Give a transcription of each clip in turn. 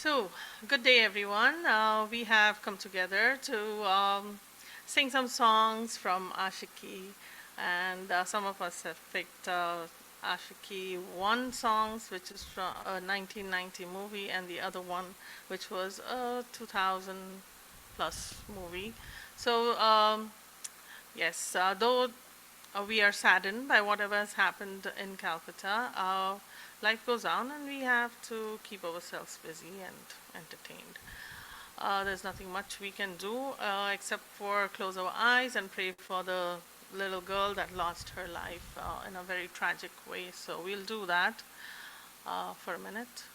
So, good day, everyone. We have come together to sing some songs from Ashiki, and some of us have picked Ashiki one songs, which is from a 1990 movie, and the other one, which was a 2000 plus movie. So, yes, though we are saddened by whatever has happened in Calcutta. Life goes on, and we have to keep ourselves busy and entertained. There's nothing much we can do except for close our eyes and pray for the little girl that lost her life in a very tragic way. So we'll do that for a minute.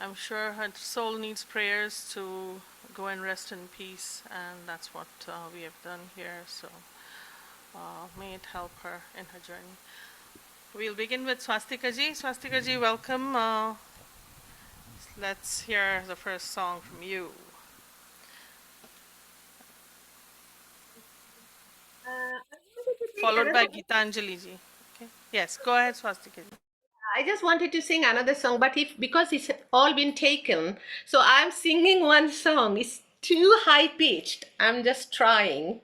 I'm sure her soul needs prayers to go and rest in peace, and that's what we have done here. So may it help her in her journey. We'll begin with Swastika ji. Swastika ji, welcome. Let's hear the first song from you. Followed by Gitanjali ji. Okay. Yes, go ahead, Swastika ji. I just wanted to sing another song, but because it's all been taken, so I'm singing one song. It's too high pitched. I'm just trying,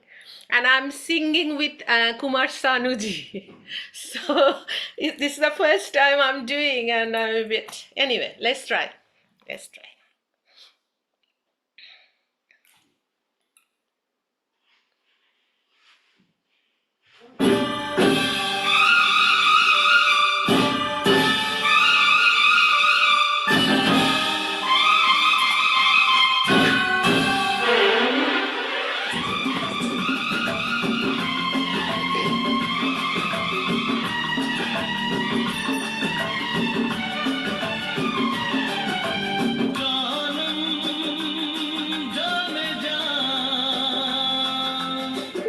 and I'm singing with Kumar Sanuji. So this is the first time I'm doing, and I'm a bit. Anyway, let's try. Let's try.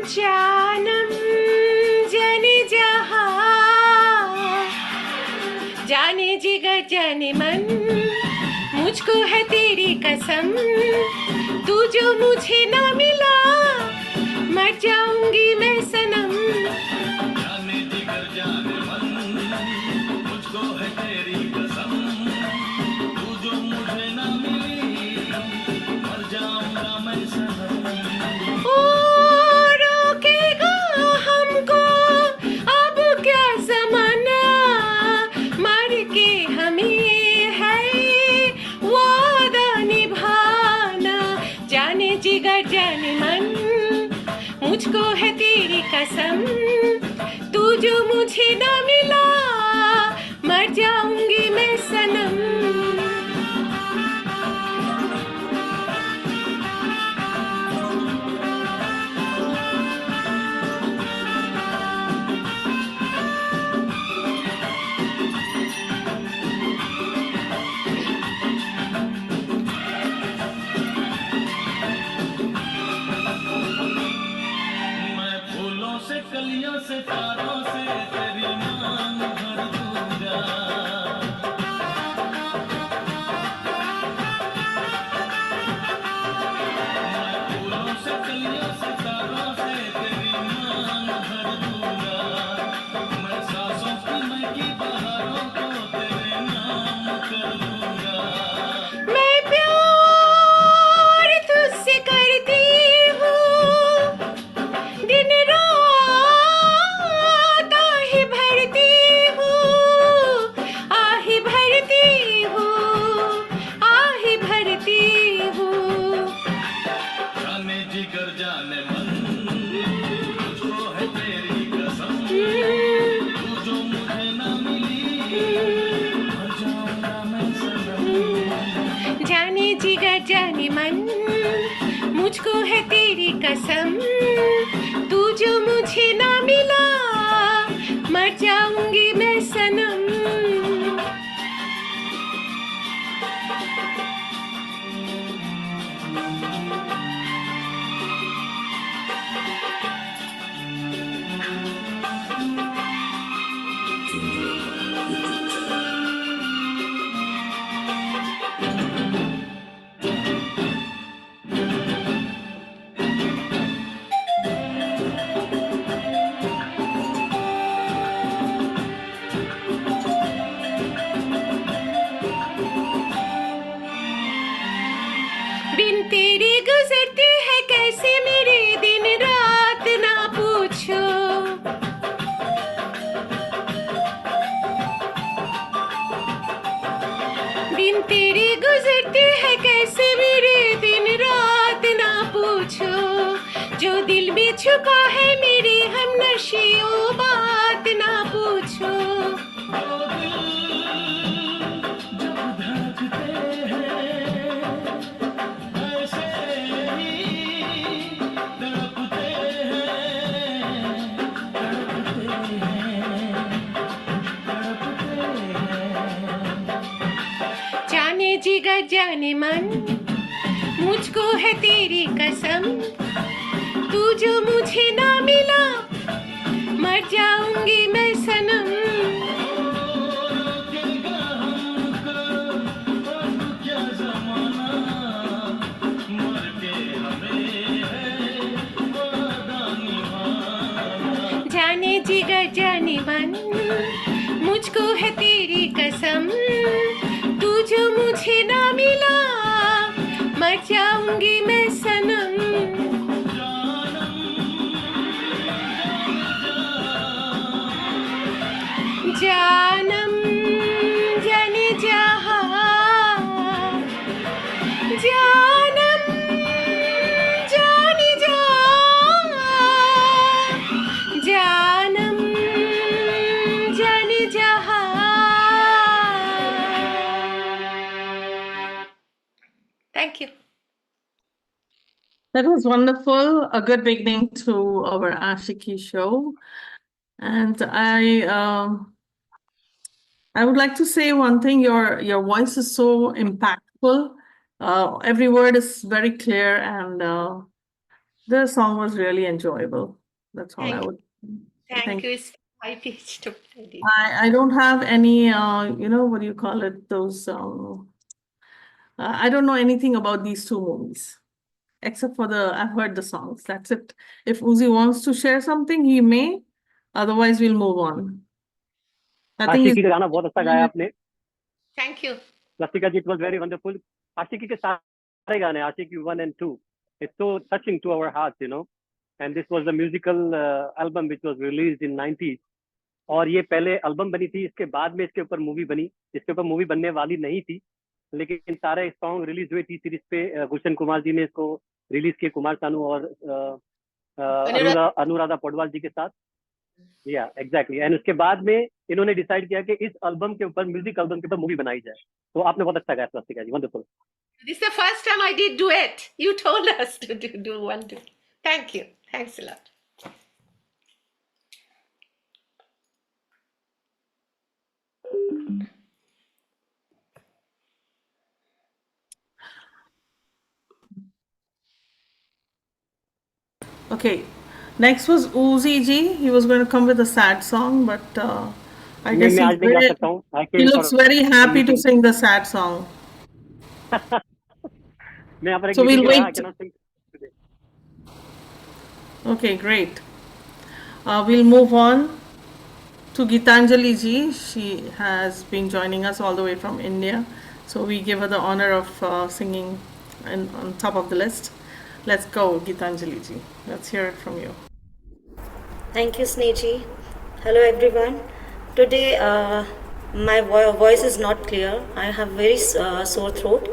जानम जाने जहाँ जाने जिगर जाने मन मुझको है तेरी कसम तू जो मुझे ना मिला मर जाऊंगी मैं सनम जाने जिगर जाने मन मुझको है तेरी कसम तू जो मुझे ना मिली मर जाऊंगा मैं सनम जाने मन मुझको है तेरी कसम तू जो मुझे ना मिला मर जाऊंगी मैं सनम कलियों से तारों से तेरी मांग भर दूंगा मैं फूलों से कलियों से तारों से तेरी मांग भर दूंगा मैं सांसों की महकी बहारों को तेरे नाम कर दूंगा मैं प्यार तुझसे करती हूँ दिन जाने मन मुझको है तेरी कसम तू जो मुझे ना मिला मर जाऊंगी मैं सनम तेरे गुजरते हैं कैसे मेरे दिन रात ना पूछो, जो दिल में छुपा है मेरे हम नशियों बात ना पूछो। जाने जिगर जाने मन, मुझको है तेरी कसम, तू जो मुझे ना मिला मर जाऊंगी मैं सनम। जाने जिगर जाने मन, मुझको है तेरी कसम, तू जो मुझे ना मिला मर जाऊंगी मैं सनम। जानम जाने जहां, जानम जाने जहां, जानम जाने जहां। Thank you. That was wonderful. A good beginning to our Ashiki show. And I would like to say one thing. Your voice is so impactful. Every word is very clear, and the song was really enjoyable. That's all I would Thank think. you. It's high pitched. I don't have any, what do you call it? Those, I don't know anything about these two movies, except for I've heard the songs. That's it. If Uzi wants to share something, he may. Otherwise, we'll move on. I think आशिकी का गाना बहुत अच्छा गाया आपने। Thank you. Lastika ji, it was very wonderful. आशिकी के सारे गाने, आशिकी 1 and 2, it's so touching to our hearts, you know. And this was a musical album which was released in 90s. और ये पहले एल्बम बनी थी, इसके बाद में इसके ऊपर मूवी बनी। इसके ऊपर मूवी बनने वाली नहीं थी, लेकिन सारे सॉन्ग रिलीज हुए टी सीरीज पे। गुलशन कुमार जी ने इसको रिलीज किए, कुमार सानू और अनुराधा पौडवाल जी के साथ। या एग्जैक्टली। एंड उसके बाद में इन्होंने डिसाइड किया कि इस एल्बम के ऊपर, म्यूजिक एल्बम के ऊपर मूवी बनाई जाए। तो आपने बहुत अच्छा गाया स्वस्तिका जी, wonderful. This is the first time I did duet. You told us to do one duet. Thank you. Thanks a lot. Okay. Next was Uzi Ji. He was going to come with a sad song, but I guess he looks very happy to sing the sad song. So we'll wait. Okay, great. We'll move on to Gitanjali Ji. She has been joining us all the way from India. So we give her the honor of singing on top of the list. Let's go, Gitanjali Ji. Let's hear it from you. Thank you, Sneeji. Hello, everyone. Today, my voice is not clear. I have very sore throat.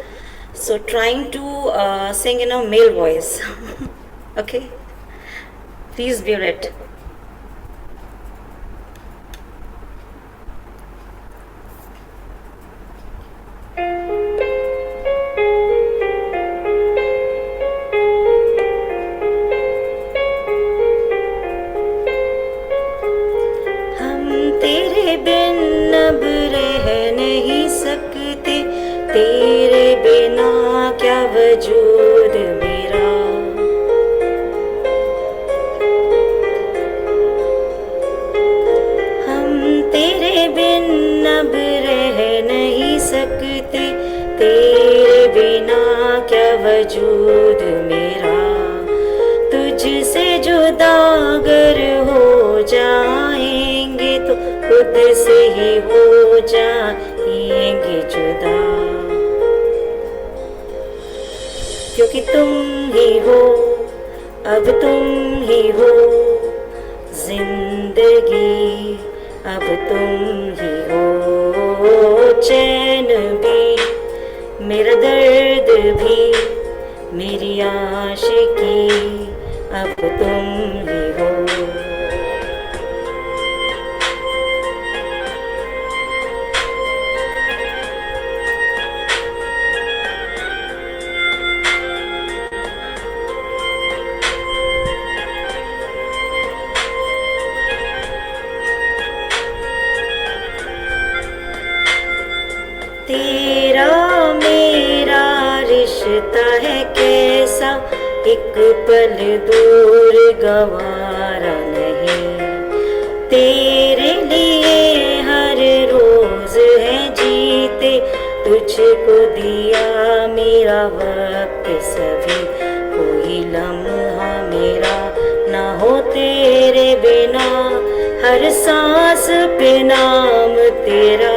So, trying to sing in a male voice. Okay? Please bear it. तेरे बिना क्या वजूद मेरा, हम तेरे बिन अब रह नहीं सकते, तेरे बिना क्या वजूद मेरा। तुझसे जुदा अगर हो जाएंगे तो खुद से ही हो जाएंगे जुदा, क्योंकि तुम ही हो, अब तुम ही हो जिंदगी, अब तुम ही हो चैन भी, लगता है कैसा एक पल दूर गवारा नहीं, तेरे लिए हर रोज है जीते, तुझको दिया मेरा वक्त सभी, कोई लम्हा मेरा ना हो तेरे बिना, हर सांस पे नाम तेरा,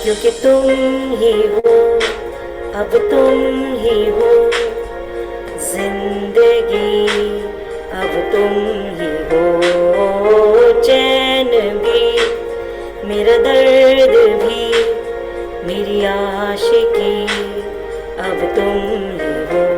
क्योंकि तुम ही हो, अब तुम ही हो जिंदगी, अब तुम ही हो चैन भी, मेरा दर्द भी, मेरी आशिकी, अब तुम ही हो।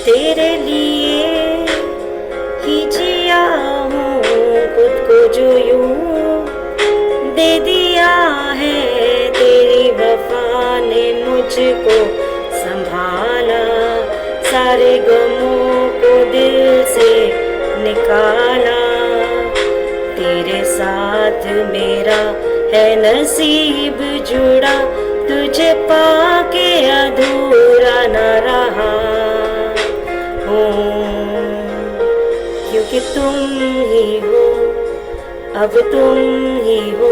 तेरे लिए ही जिया हूँ खुद को जो यूं दे दिया है, तेरी वफा ने मुझको संभाला, सारे गमों को दिल से निकाला, तेरे साथ मेरा है नसीब जुड़ा, तुझे पाके अधूरा न रहा, क्योंकि तुम ही हो, अब तुम ही हो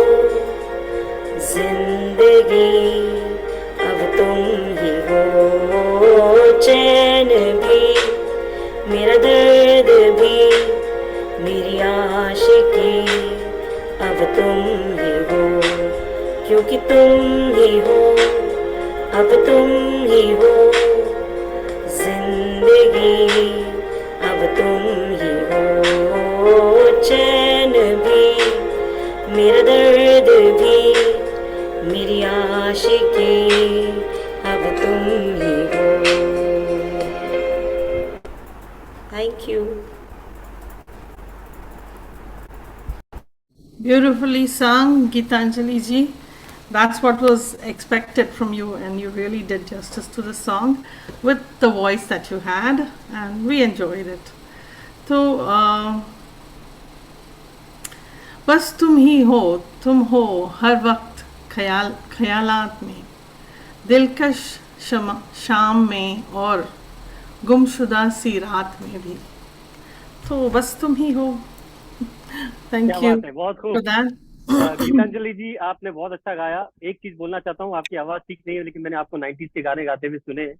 जिंदगी, अब तुम ही हो चैन भी, मेरा दर्द भी, मेरी आशिकी, अब तुम ही हो, क्योंकि तुम ही हो, अब तुम ही हो जिंदगी, अब तुम ही हो चैन भी, मेरा दर्द भी, मेरी आशिकी, अब तुम ही हो। Thank you. Beautifully sung, Geetanjali ji. That's what was expected from you, and you really did justice to the song with the voice that you had, and we enjoyed it. तो बस तुम हो हर वक्त ख्यालात में, दिलकश शाम में और गुमशुदा सी रात में भी, तो बस तुम ही हो। थैंक क्या यू बात है, बहुत खूब। For that. गीतांजलि जी, आपने बहुत अच्छा गाया। एक चीज बोलना चाहता हूँ, आपकी आवाज ठीक नहीं है, लेकिन मैंने आपको 90s के गाने गाते हुए सुने हैं,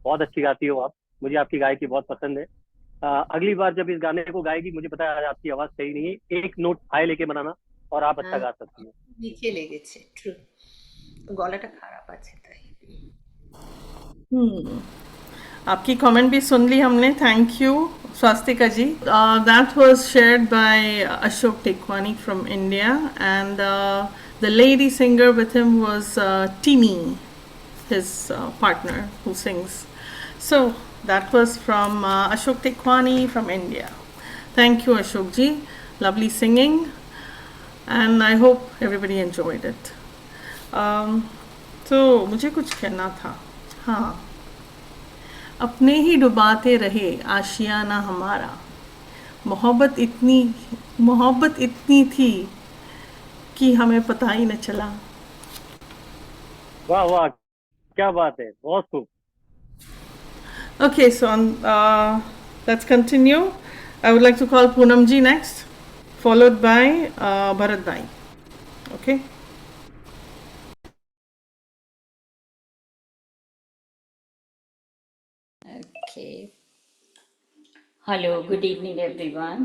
बहुत अच्छी गाती हो आप, मुझे आपकी गायकी बहुत पसंद है। अगली बार जब इस गाने को गाएगी, मुझे पता है आज आपकी आवाज सही नहीं है, एक नोट हाई लेके बनाना और आप अच्छा गा सकती हैं। লিখে লেগেছে ট্রু, গলাটা খারাপ আছে তাই। आपकी कमेंट भी सुन ली हमने, thank you Swastika ji. That was shared by Ashok Tekwani from India, and the lady singer with him was Timmy, his partner who sings. So that was from Ashok Tekwani from India. Thank you Ashok ji, lovely singing, and I hope everybody enjoyed it. तो मुझे कुछ कहना था। हाँ, अपने ही डुबाते रहे आशियाना हमारा, मोहब्बत इतनी थी कि हमें पता ही न चला। वाह वाह, क्या बात है, बहुत खूब। Okay, so let's continue. I would like to call Poonam ji next, followed by Bharat Bhai. Okay. Okay. Hello, good evening, everyone.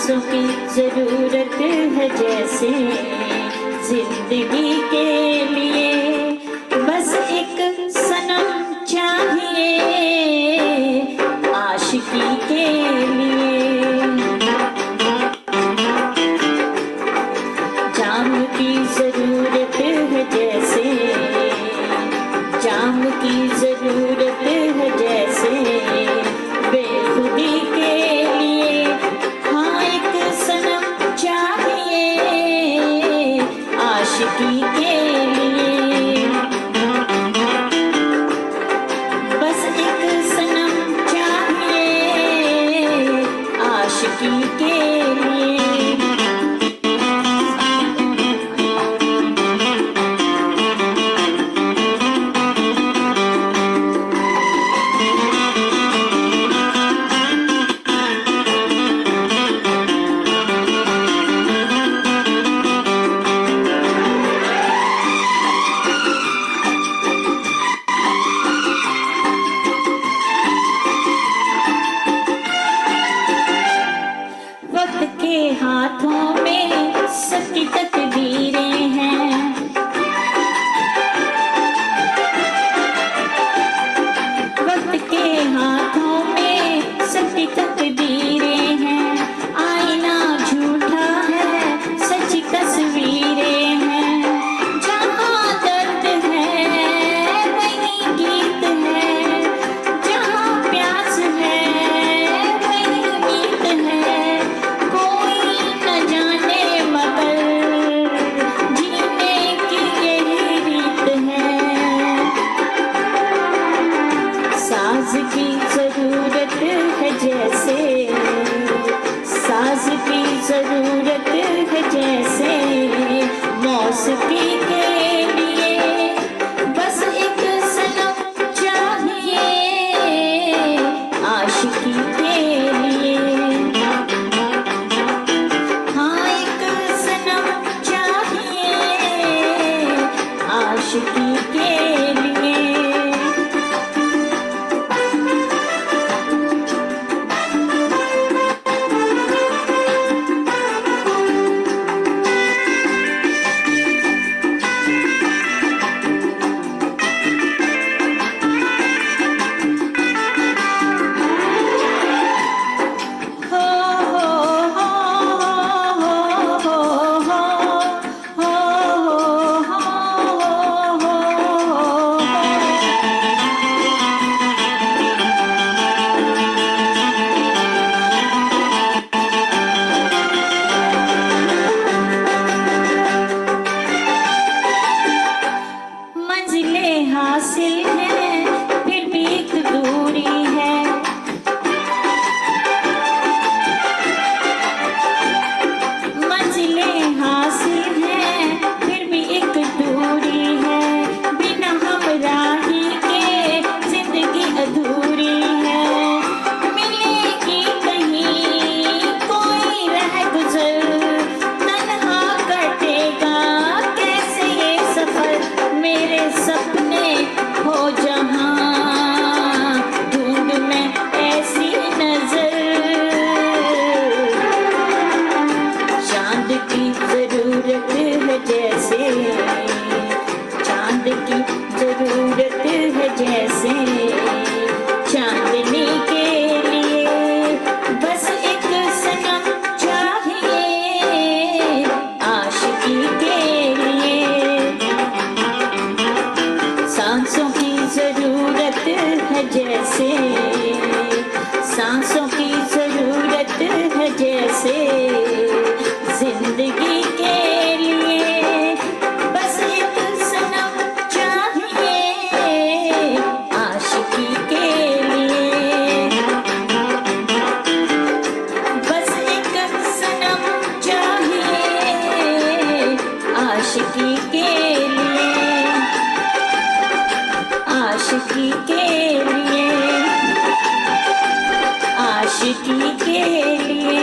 सांसों की जरूरत है जैसे जिंदगी के लिए, बस एक सनम चाहिए आशिकी के लिए। जाम की जरूरत है जैसे, जाम की जरूरत है जैसे बेखुदी के लिए। हाँ एक सनम चाहिए आशिकी के लिए, बस एक सनम चाहिए आशिकी के लिए। वक्त के हाथों में सबकी तकदीरें हैं, वक्त के हाथों में सबकी तकदीरें हैं। आईना झूठा है, सच्ची तस्वीरें हैं। जहाँ दर्द है वहीं गीत है, जहाँ प्यास है वहीं नीत है। कोई न जाने मगर जीने की यही रीत है। साज की जरूरत है जैसे, साज की जरूरत है जैसे मौसीकी के लिए, बस एक सनम चाहिए आशिकी के लिए। हाँ एक सनम चाहिए आशिकी के लिए। हो हो हो हो हो हो हो हो। मंजिलें हासिल हैं फिर भी एक दूरी है, मंजिलें हासिल हैं फिर भी एक दूरी है। बिना हमराही के जिंदगी अधूरी है। मिलेगी कहीं कोई रह गुजर, तन्हा कटेगा कैसे ये सफर। मेरे सपने हो जहाँ ढूंढ मैं ऐसी नजर। चांद की जरूरत है जैसे, चांद की जरूरत है जैसे चांदनी के लिए, बस एक सनम चाहिए आशिकी के लिए। सांसों की जरूरत है जैसे, सांसों की जरूरत है जैसे जिंदगी के लिए, बस एक सनम चाहिए आशिकी के लिए। बस एक सनम चाहिए आशिकी के लिए, आशिकी के लिए, आशिकी के लिए,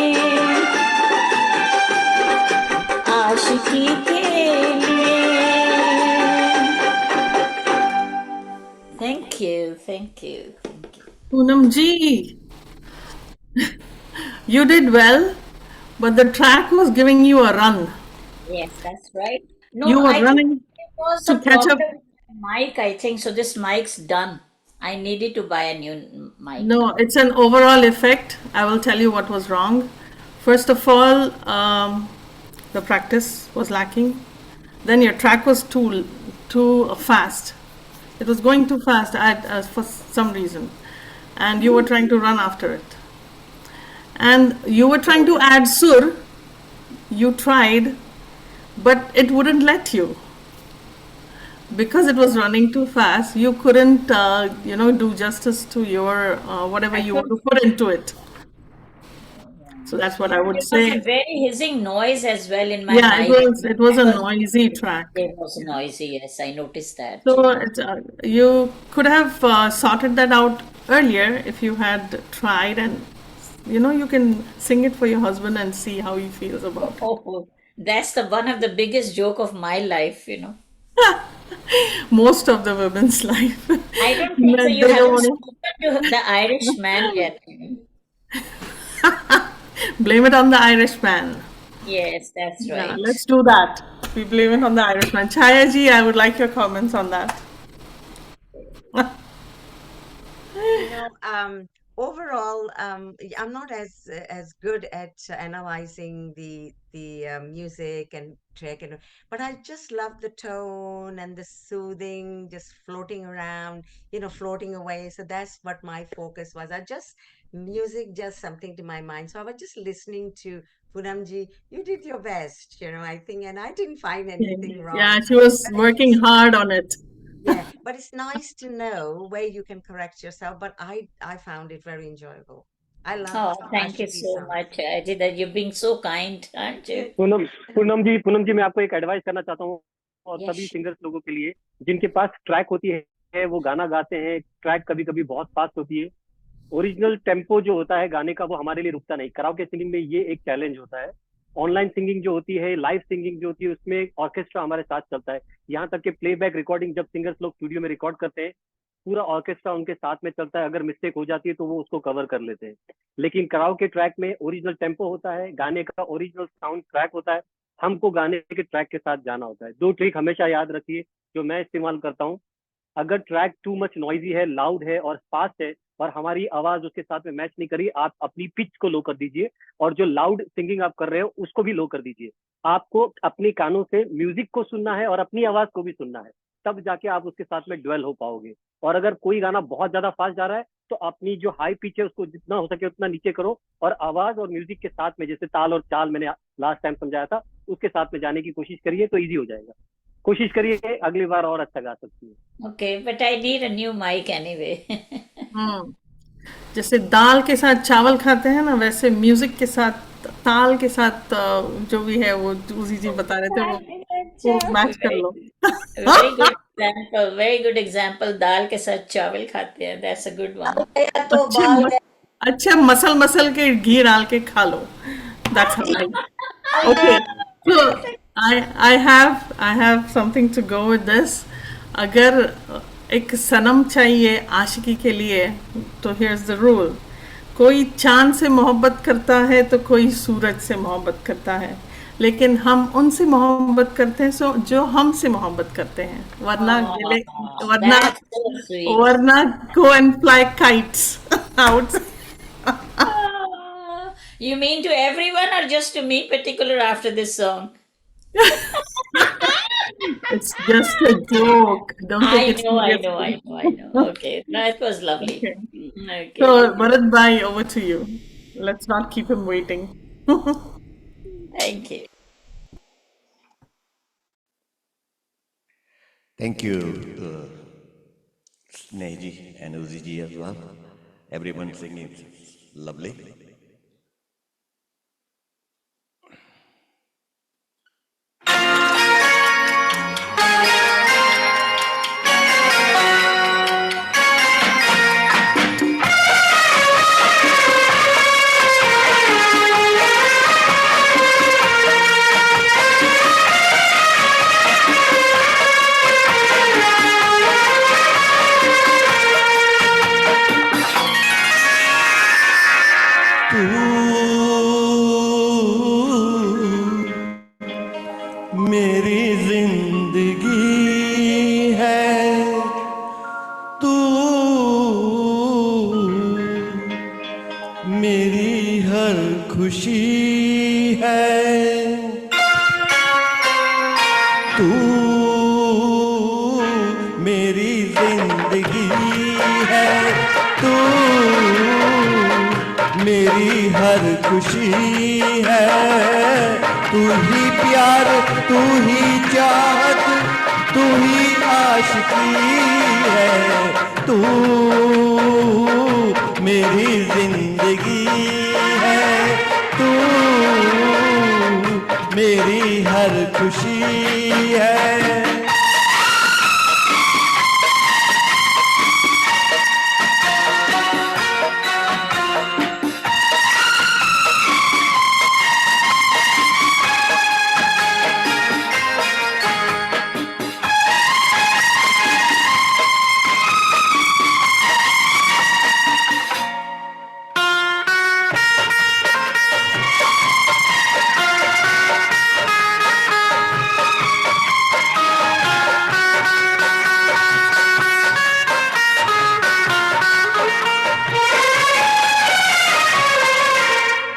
आशिकी के लिए। Thank you, thank you, thank you. Poonam ji, you did well. but the track was giving you a run. Yes, that's right. No, You were I think running it was to a catch up. problem with the mic, I think. So this mic's done. I needed to buy a new mic No, now. it's an overall effect. I will tell you what was wrong. First of all, the practice was lacking. Then your track was too fast. It was going too fast for some reason, and you were trying to run after it. And you were trying to add sur. You tried, but it wouldn't let you because it was running too fast. You couldn't, do justice to your whatever I you want could. to put into it. So that's what I And would there was a say. very hissing noise as well in my Yeah, it mic was it was a because noisy track. it was noisy. Yes, I noticed that. So you could have sorted that out earlier if you had tried, and you can sing it for your husband and see how he feels about it. Oh, that's the one of the biggest joke of my life. Most of the women's life, I don't think so. but You they don't haven't want spoken to the Irish man yet. to blame it on the Irishman. Yes, that's Yeah, right. let's do that. We blame it on the Irishman. Chaya ji, I would like your comments on that. You know, overall, I'm not as good at analyzing the music and track, but I just love the tone and the soothing, just floating around, floating away. So that's what my focus was. Music just something to my mind. So I was just listening to Poonamji. You did your best, I think, and I didn't find anything Yeah, wrong. she was But working it's hard on it. yeah, but it's nice to know where you can correct yourself. But I found it very enjoyable. I love Oh, thank you Ashiki's so songs. much, Ajit. You're being so kind, aren't you? Poonam जी मैं आपको एक advice करना चाहता हूँ, और सभी Yes. Singers लोगों के लिए जिनके पास ट्रैक होती है, वो गाना गाते हैं, ट्रैक कभी कभी बहुत फास्ट होती है, ओरिजिनल टेम्पो जो होता है गाने का वो हमारे लिए रुकता नहीं। कराओके सिंगिंग में ये एक चैलेंज होता है। ऑनलाइन सिंगिंग जो होती है, लाइव सिंगिंग जो होती है, उसमें ऑर्केस्ट्रा हमारे साथ चलता है। यहाँ तक कि प्लेबैक रिकॉर्डिंग जब सिंगर्स लोग स्टूडियो में रिकॉर्ड करते हैं, पूरा ऑर्केस्ट्रा उनके साथ में चलता है। अगर मिस्टेक हो जाती है तो वो उसको कवर कर लेते हैं। लेकिन कराओके ट्रैक में ओरिजिनल टेम्पो होता है, गाने का ओरिजिनल साउंड ट्रैक होता है, हमको गाने के ट्रैक के साथ जाना होता है। दो ट्रिक हमेशा याद रखिए जो मैं इस्तेमाल करता हूँ। अगर ट्रैक टू मच नॉइजी है, लाउड है और फास्ट है, और हमारी आवाज उसके साथ में मैच नहीं करी, आप अपनी पिच को लो कर दीजिए, और जो लाउड सिंगिंग आप कर रहे हो उसको भी लो कर दीजिए। आपको अपने कानों से म्यूजिक को सुनना है और अपनी आवाज को भी सुनना है, तब जाके आप उसके साथ में ड्वेल हो पाओगे। और अगर कोई गाना बहुत ज्यादा फास्ट जा रहा है तो अपनी जो हाई पिच है उसको जितना हो सके उतना नीचे करो, और आवाज और म्यूजिक के साथ में, जैसे ताल और चाल मैंने लास्ट टाइम समझाया था, उसके साथ में जाने की कोशिश करिए तो इजी हो जाएगा। कोशिश करिए, अगली बार और अच्छा गा सकती है। Okay, but I need a new mic anyway. हम्म जैसे दाल के साथ चावल खाते हैं ना, वैसे म्यूजिक के साथ ताल के साथ जो भी है वो उसी जी बता रहे थे, वो मैच कर Very, लो। very good example. Very good example. दाल के साथ चावल खाते हैं. That's a good one. या तो अच्छे बाल मस, अच्छे मसल मसल के घी डाल के खा लो। That's how I. Okay, so I have something to go with this. अगर एक सनम चाहिए आशिकी के लिए तो here's the rule. कोई चांद से मोहब्बत करता है तो कोई सूरज से मोहब्बत करता है, लेकिन हम उनसे मोहब्बत करते हैं जो हमसे मोहब्बत करते हैं। वरना Oh, वरना that's so sweet. वरना go and fly kites out. You mean to everyone or just to me particular after this song? It's just a joke. Don't take I it know, I seriously. know, I know, I know. Okay, no, it was lovely. Okay. Okay. So, Bharat Bhai, over to you. Let's not keep him waiting. Thank you. Thank you, Snehaji and Uziji as well. Everyone singing lovely. मेरी जिंदगी है तू, मेरी हर खुशी है तू, मेरी जिंदगी है तू, मेरी हर खुशी है। तू ही प्यार, तू ही चाहत, तू ही आशिकी है तू, मेरी जिंदगी है तू, मेरी हर खुशी है।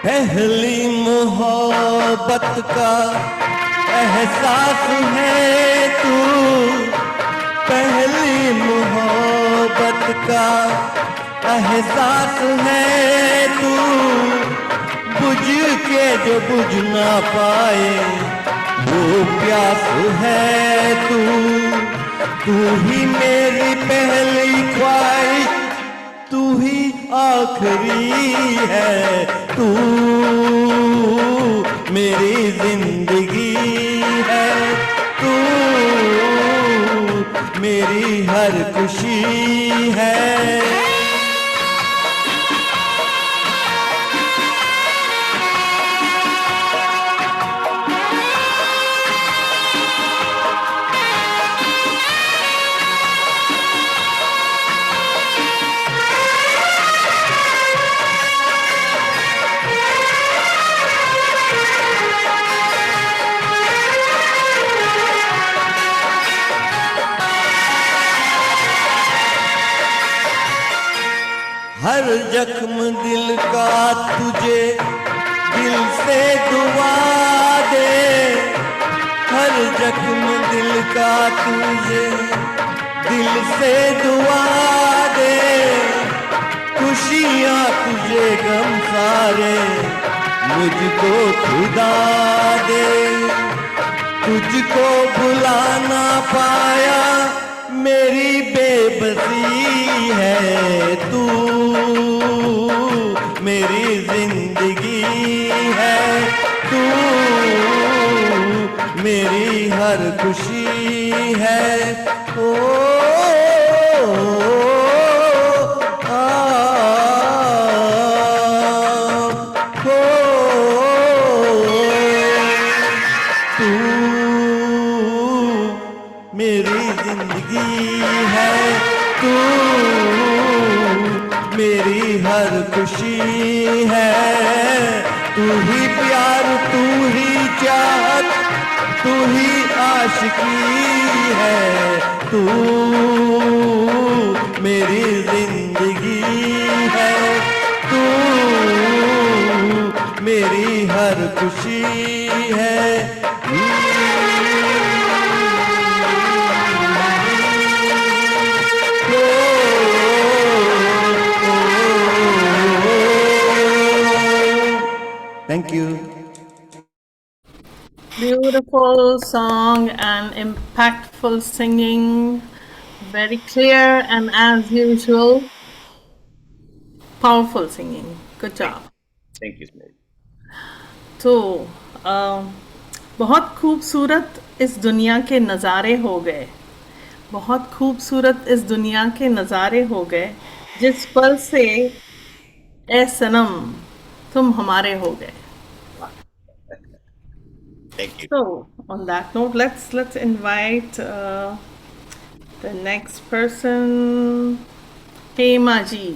पहली मोहब्बत का एहसास है तू, पहली मोहब्बत का एहसास है तू, बुझ के जो बुझ ना पाए वो प्यास है तू, तू ही मेरी पहली ख्वाहिश, तू ही आखिरी है तू, मेरी जिंदगी है तू, मेरी हर खुशी है। हर जख्म दिल का तुझे दिल से दुआ दे, हर जख्म दिल का तुझे दिल से दुआ दे, खुशियाँ तुझे गम सारे मुझको खुदा दे, तुझको भुला ना पाया मेरी बेबसी है तू, मेरी जिंदगी है तू, मेरी हर खुशी है। ओ आ, ओ, तू मेरी जिंदगी है तू, मेरी हर खुशी है। तू ही प्यार, तू ही चाहत, तू ही आशिकी है तू, मेरी जिंदगी है तू, मेरी हर खुशी है। Thank you. Beautiful song and impactful singing, very clear and as usual, powerful singing. Good job. Thank you, Smith. तो बहुत खूबसूरत इस दुनिया के नज़ारे हो गए, बहुत खूबसूरत इस दुनिया के नज़ारे हो गए, जिस पल से ए सनम तुम हमारे हो गए. Thank you. So on that note, let's invite the next person, Hema ji.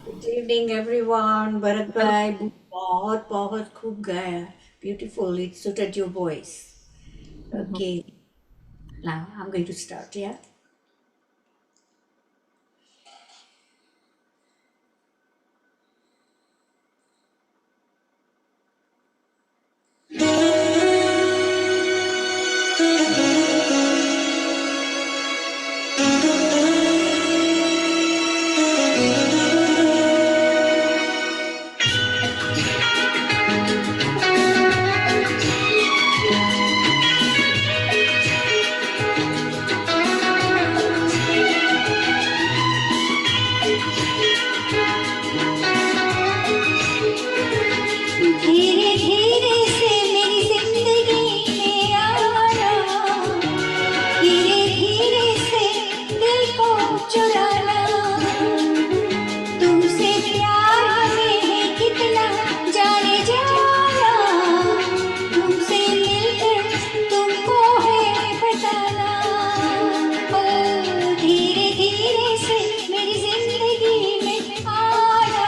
Good evening, everyone. Bharat bhai, बहुत बहुत खूब गाया. Beautiful. It suited your voice. Okay, now I'm going to start, yeah? धीरे धीरे से मेरी जिंदगी में आना, धीरे धीरे से दिल को चुराना, तुमसे प्यार में है कितना जाने जाना, तुमसे मिलकर तुमको है बताना। ओ धीरे धीरे से मेरी जिंदगी में आना,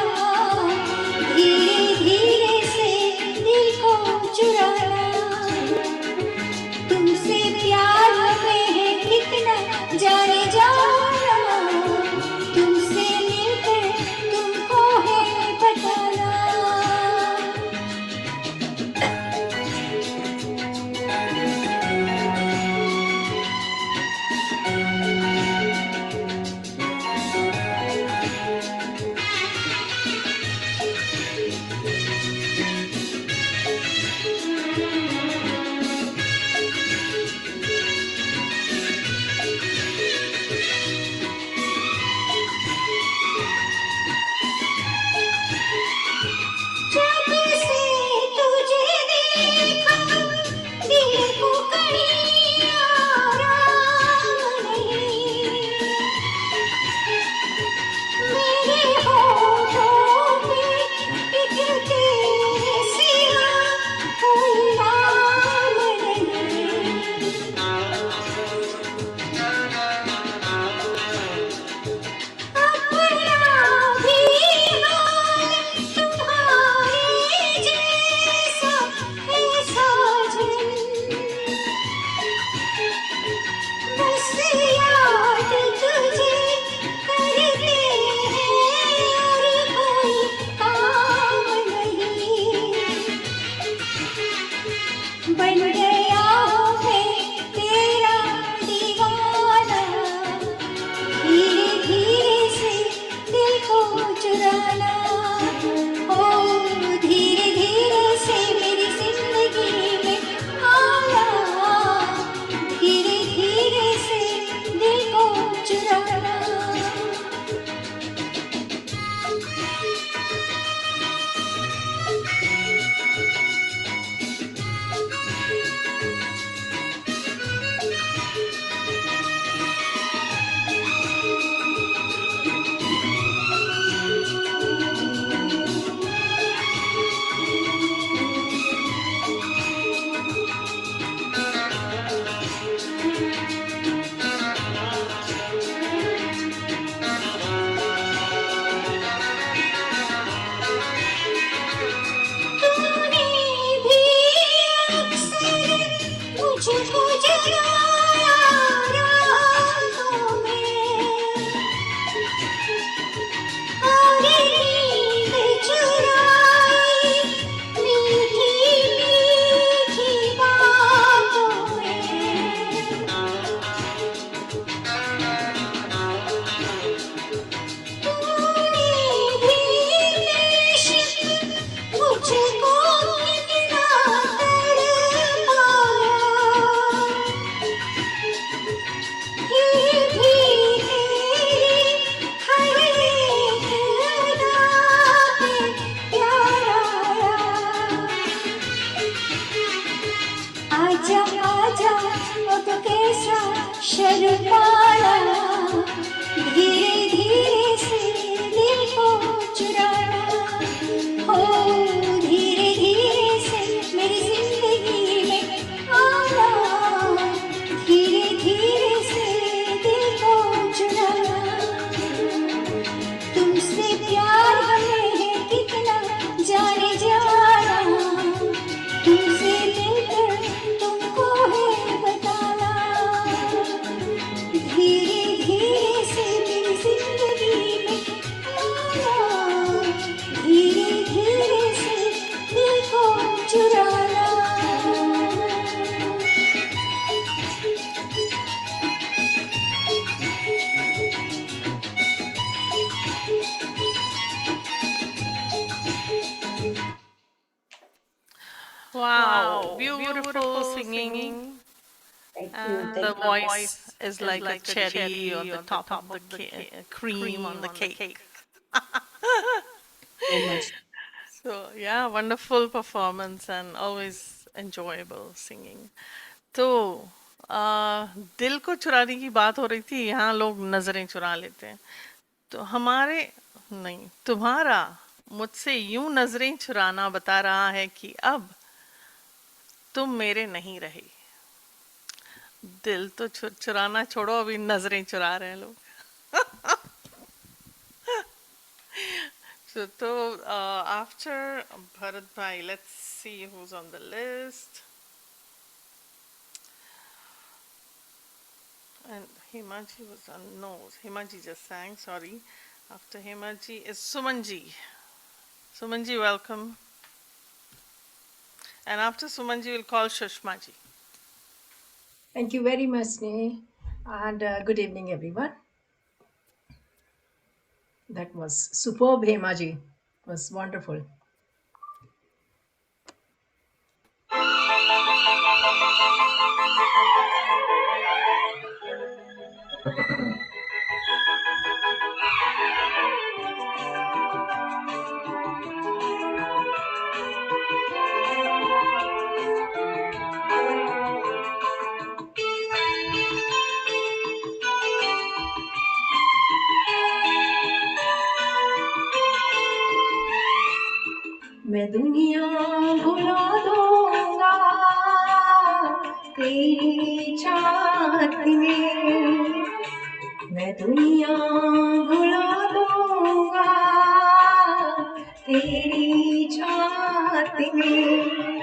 धीरे धीरे से दिल को चुराना, तुमसे प्यार में है कितना जाने जाना, तुमसे मिलकर तुमको है बताना। जब से तुझे देखा दिल को कहीं आराम नहीं, मेरे होठों पे एक तेरे सिवा कोई नाम नहीं। अपना भी हाल तुम्हारे जैसा है साजन, बस याद तुझे करते हैं और कोई काम नहीं। बन गया हूँ मैं तेरा दीवाना, धीरे धीरे से दिल को चुराना। ओ धीरे धीरे से मेरी जिंदगी में आना, धीरे धीरे से दिल को चुराना। तूने भी अक्सर मुझको जगाया रातों में, और नींद चुराई मीठी मीठी बातों में। तूने भी बेशक मुझको कितना तड़पाया, फिर भी तेरी हर एक अदा पे प्यार आया। आजा आजा ओ तो कैसा शर्माना, धीरे धीरे से दिल को चुराना। ओ धीरे धीरे से मेरी जिंदगी में आना, धीरे धीरे से दिल को चुराना, तुमसे प्यार हमें है कितना जाने जाना, तुमसे मिलकर तुमको है beautiful singing, and the voice is like a cherry on the top of the cream on the cake. So much. So yeah, wonderful performance and always enjoyable singing. तो दिल को चुराने की बात हो रही थी, यहाँ लोग नजरें चुरा लेते हैं। तो हमारे नहीं, तुम्हारा मुझसे यूं नजरें चुराना बता रहा है कि अब तुम मेरे नहीं रहे। दिल तो चुराना छोड़ो, अभी नजरें चुरा रहे हैं लोग। So after Bharat Bhai, let's see who's on the list. And Himaji was on, no, Himaji just sang, sorry. After Himaji is Sumanji. Sumanji, welcome. And after Sumanji, we'll call Shushmaji. Thank you very much, Sneha, and good evening, everyone. That was superb, Hemaji. It was wonderful. मैं दुनिया भुला दूंगा तेरी चाहत में, मैं दुनिया भुला दूंगा तेरी चाहत में।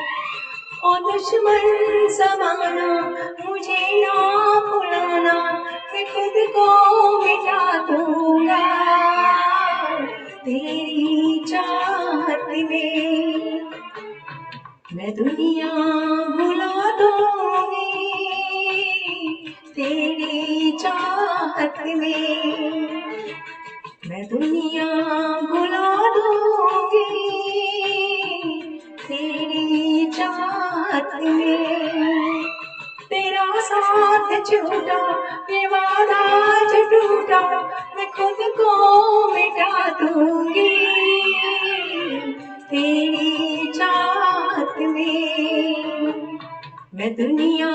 ओ दुश्मन ज़माना मुझे ना भुलाना, मैं खुद को मिटा दूंगा तेरी चाहत में। मैं दुनिया भुला दूंगी तेरी चाहत में, मैं दुनिया भुला दूंगी तेरी चाहत में। तेरा साथ छूटा, ये वादा जो टूटा, मैं खुद को मिटा दूंगी तेरी चाहत में। मैं दुनिया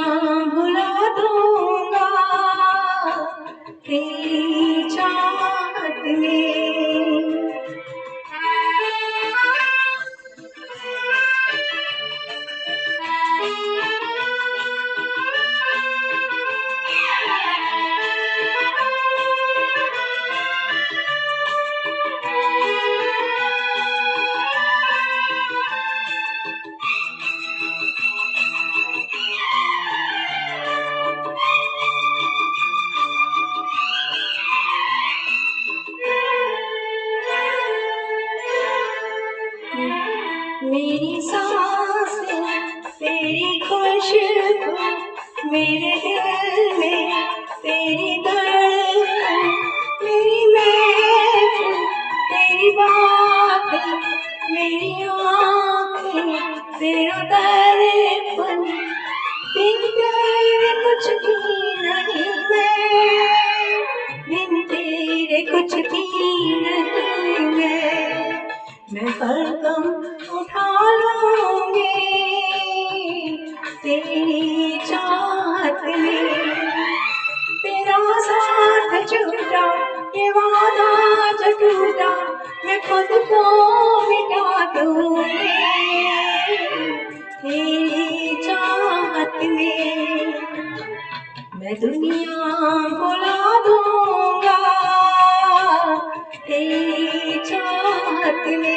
भुला दूंगा तेरी चाहत में। मेरी सांसें तेरी खुशबू, मेरे दिल में तेरी धड़कन, मेरी महफिल तेरी बातें, मेरी आँखें तेरा दर्पण। बिन तेरे कुछ भी नहीं मैं, बिन तेरे कुछ भी नहीं मैं हर दम उठा लूंगी तेरी चाहत में। तेरा साथ छूटा, ये वादा जो टूटा, मैं खुद को मिटा दूंगी तेरी चाहत में। मैं दुनिया भुला दूंगा तेरी चाहत में।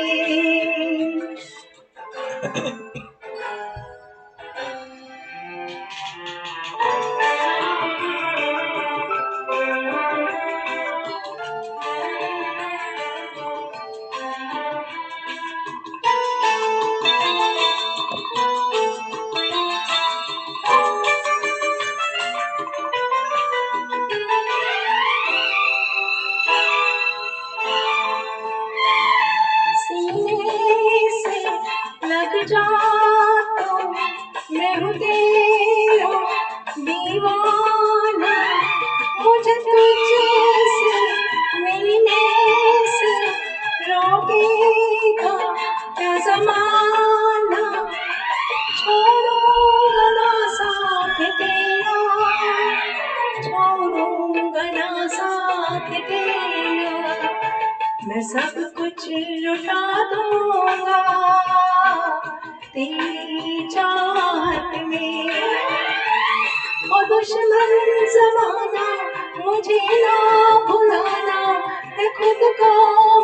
दीवाना मुझे तुझसे मिलने से रोकेगा क्या जमाना छोड़ूंगा ना साथ तेरा छोड़ूंगा ना साथ तेरा मैं सब कुछ लुटा दूंगा तेरी चाहत में और दुश्मन जमाना मुझे ना भुलाना मैं खुद को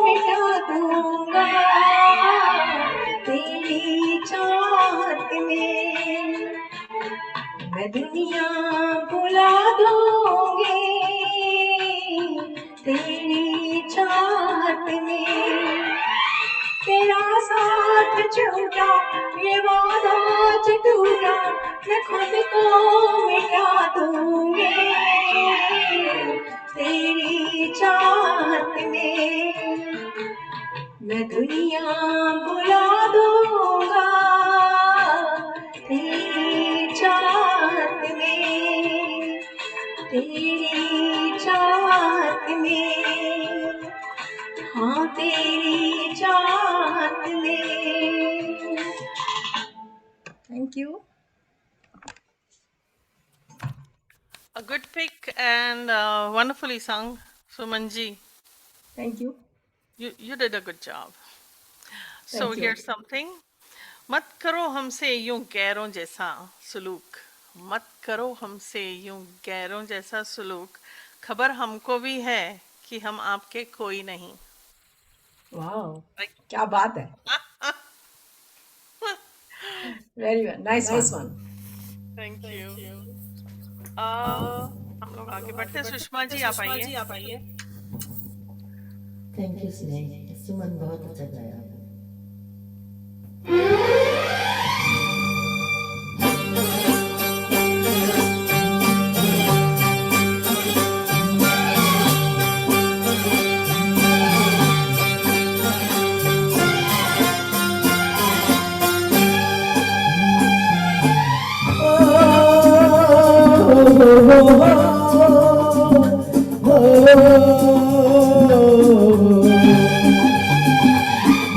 मिटा दूंगा तेरी चाहत में मैं दुनिया भुला दूंगी तेरी चाहत में तेरा साथ छूटा ये वादा आज टूटा मैं खुद को मिटा दूंगी तेरी चाहत में मैं दुनिया भुला दूंगा तेरी चाहत में तेरी चाहत में हाँ तेरी चाहत में thank you A good pick and wonderfully sung, Sumanji. Thank you You did a good job. So Thank you. here's something. मत करो हमसे यूं गैरों जैसा सुलूक, मत करो हमसे यूं गैरों जैसा सुलूक, खबर हमको भी है कि हम आपके कोई नहीं. वाओ Like, क्या बात है very nice one thank you. हम लोग आगे बढ़ते हैं. सुषमा जी आप आइए. थैंक यू स्नेह, सुमन बहुत अच्छा गाया.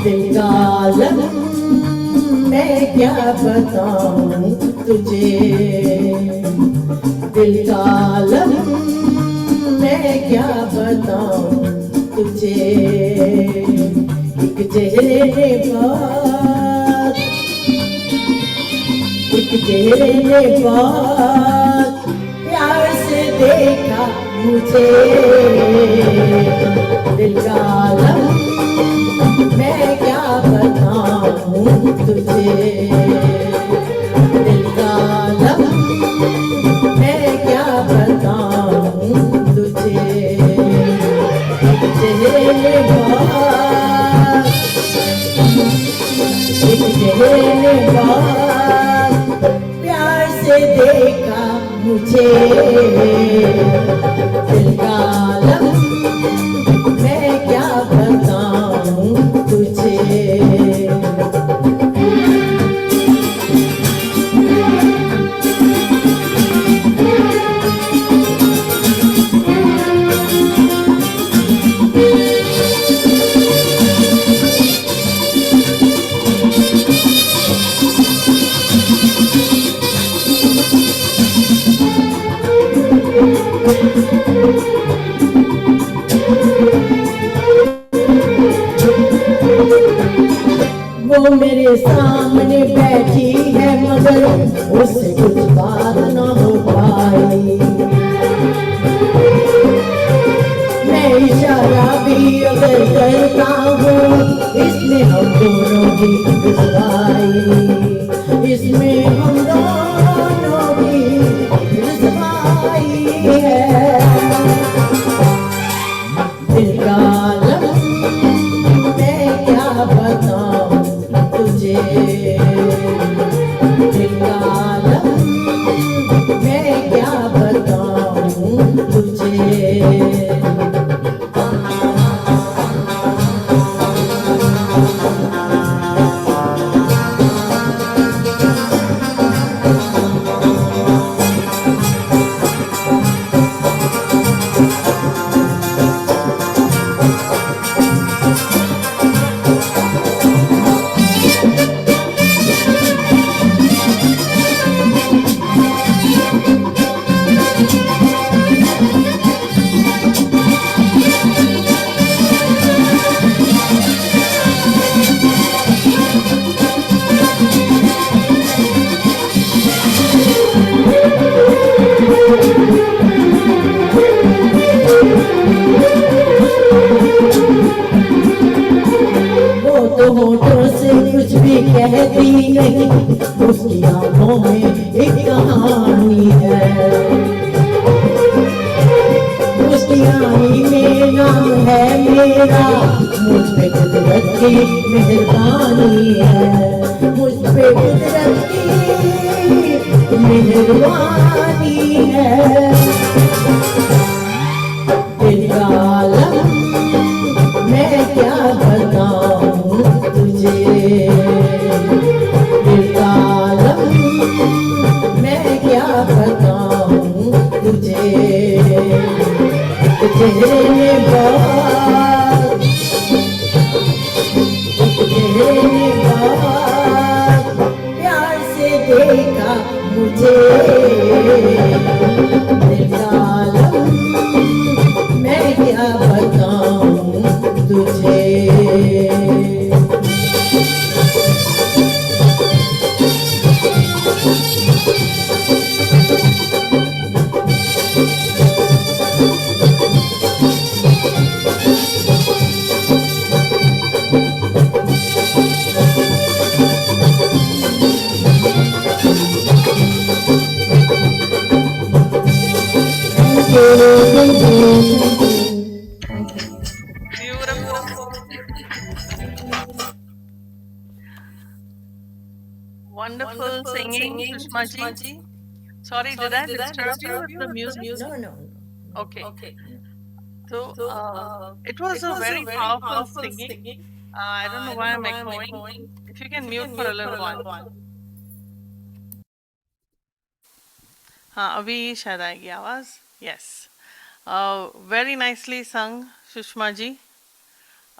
दिल का आलम मैं क्या बताऊं तुझे, दिल का आलम मैं क्या बताऊं तुझे. एक चेहरे ने बात, एक चेहरे ने बात प्यार से देखा मुझे. दिल का आलम मैं क्या बताऊं तुझे, दिल का आलम मैं क्या बताऊं तुझे. एक चेहरे ने बात, एक चेहरे ने बात प्यार से देखा मुझे. दिल का आलम मैं क्या बताऊं तुझे. वो मेरे सामने बैठी है मगर उससे कुछ बात न हो पाई. मैं इशारा भी अगर करता हूँ इसमें हम दोनों की रुसवाई, इसमें हम दोनों की रुसवाई है. दिल का आलम मैं क्या बताऊं तुझे, दिल का आलम मैं क्या बताऊं तुझे. की मेहरबानी है, मुझ पे कुदरत की मेहरबानी है। दिल का आलम मैं क्या बताऊं तुझे, दिल का आलम मैं क्या बताऊं तुझे। चेहरे ने बात, चेहरे ने बात प्यार से देखा मुझे। दिल का आलम मैं क्या बताऊं तुझे। Beautiful. Wonderful singing, Sushma ji. Sorry, did I disturb you with the music? No, no, Okay. So, it was a very powerful singing. I don't know why I'm echoing. If you can mute for a little while. हाँ अभी शायद आएगी आवाज. Yes. Very nicely sung, Sushma ji.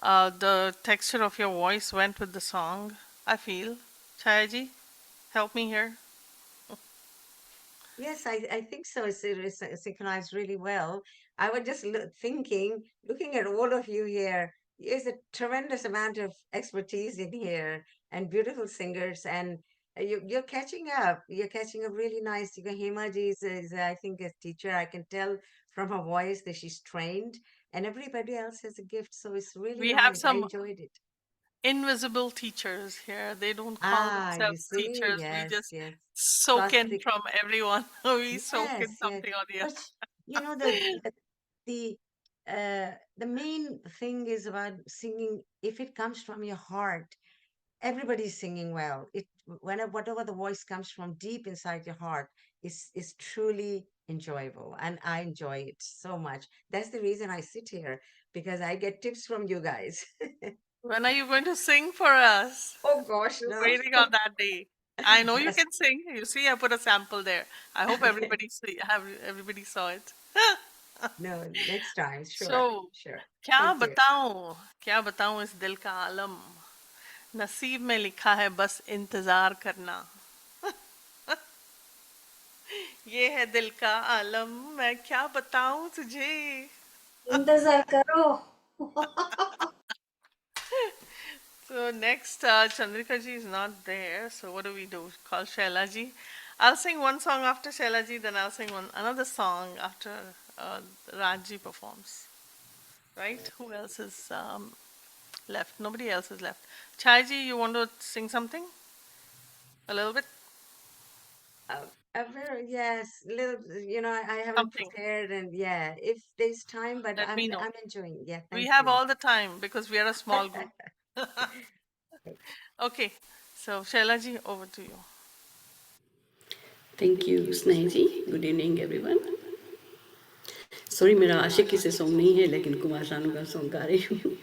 The texture of your voice went with the song, I feel. Chaya ji, help me here. Yes, I think so. It's synchronized really well. I was just thinking, looking at all of you here, there's a tremendous amount of expertise in here and beautiful singers, and you're catching up. You're catching up really nice. Hema ji is, I think, a teacher. I can tell from her voice that she's trained, and everybody else has a gift. So it's really We have nice. I some enjoyed it. invisible teachers here. They don't call Ah, you themselves see? teachers. We Yes, just yes. soak in Swastik. from everyone. We soak in Yes, yes. something or the other. But you know the the main thing is about singing. If it comes from your heart, everybody's singing well. It whenever whatever the voice comes from deep inside your heart is truly enjoyable, and I enjoy it so much. That's the reason I sit here, because I get tips from you guys. When are you going to sing for us? Oh gosh, We're no. waiting on that day. I know you That's can sing. You see, I put a sample there. I hope everybody saw it. no, next time, sure, So, sure. क्या Thank you. बताऊं क्या बताऊं इस दिल का आलम नसीब में लिखा है बस इंतजार करना ये है दिल का आलम मैं क्या बताऊं तुझे इंतजार करो. So next, Chandrika ji is not there. So what do we do? Call Shaila ji. I'll sing one song after Shaila ji, then I'll sing another song after Raj ji performs. Right? Who else is left? Nobody else is left. Chai ji, you want to sing something? A little bit? A very, yes, little, I haven't Something. prepared, and yeah, if there's time, but Let me know. I'm enjoying. Yeah, We thank have you. all the time because we are a small group. Okay. So Shaila ji, over to you. Thank you Sneh ji. Good evening everyone. Sorry मेरा आशिकी से song नहीं है, लेकिन कुमार शानू का song गा रही हूँ.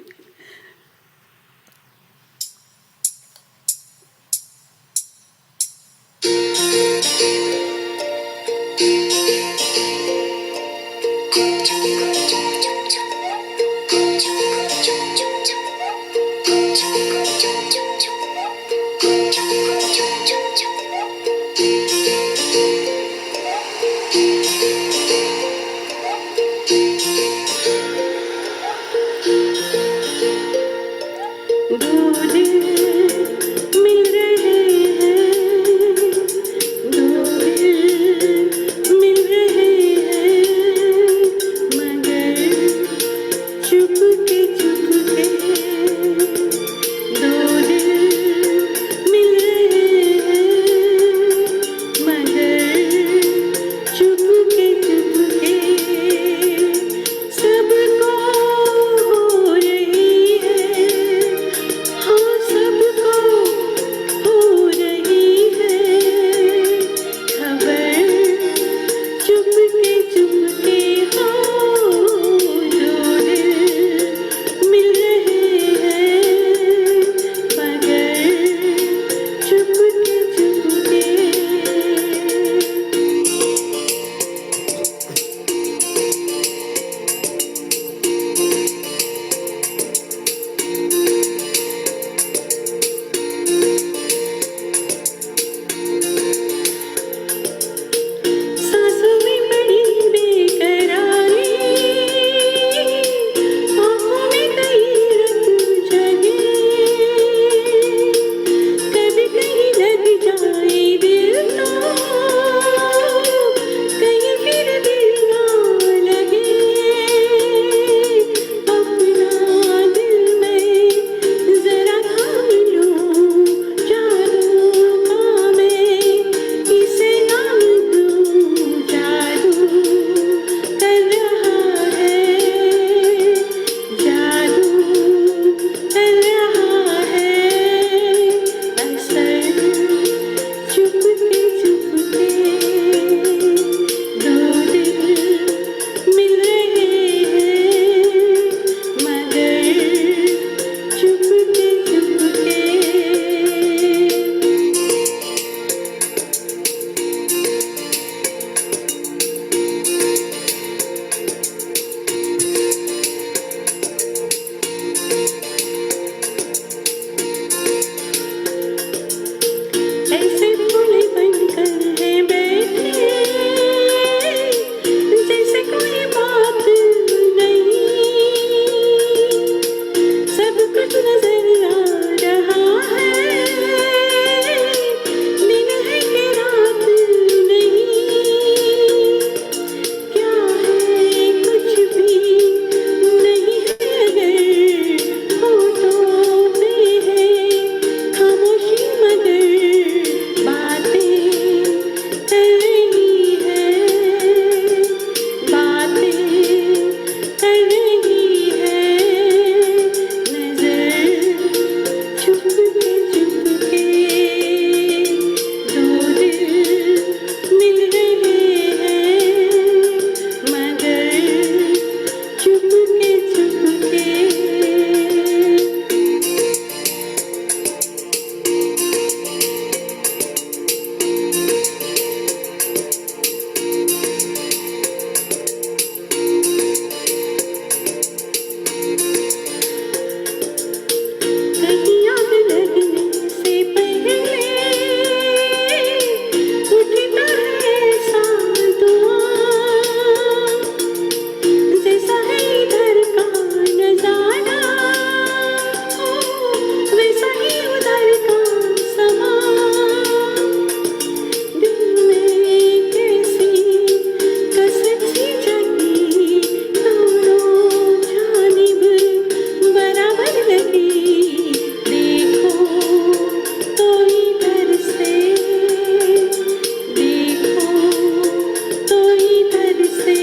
से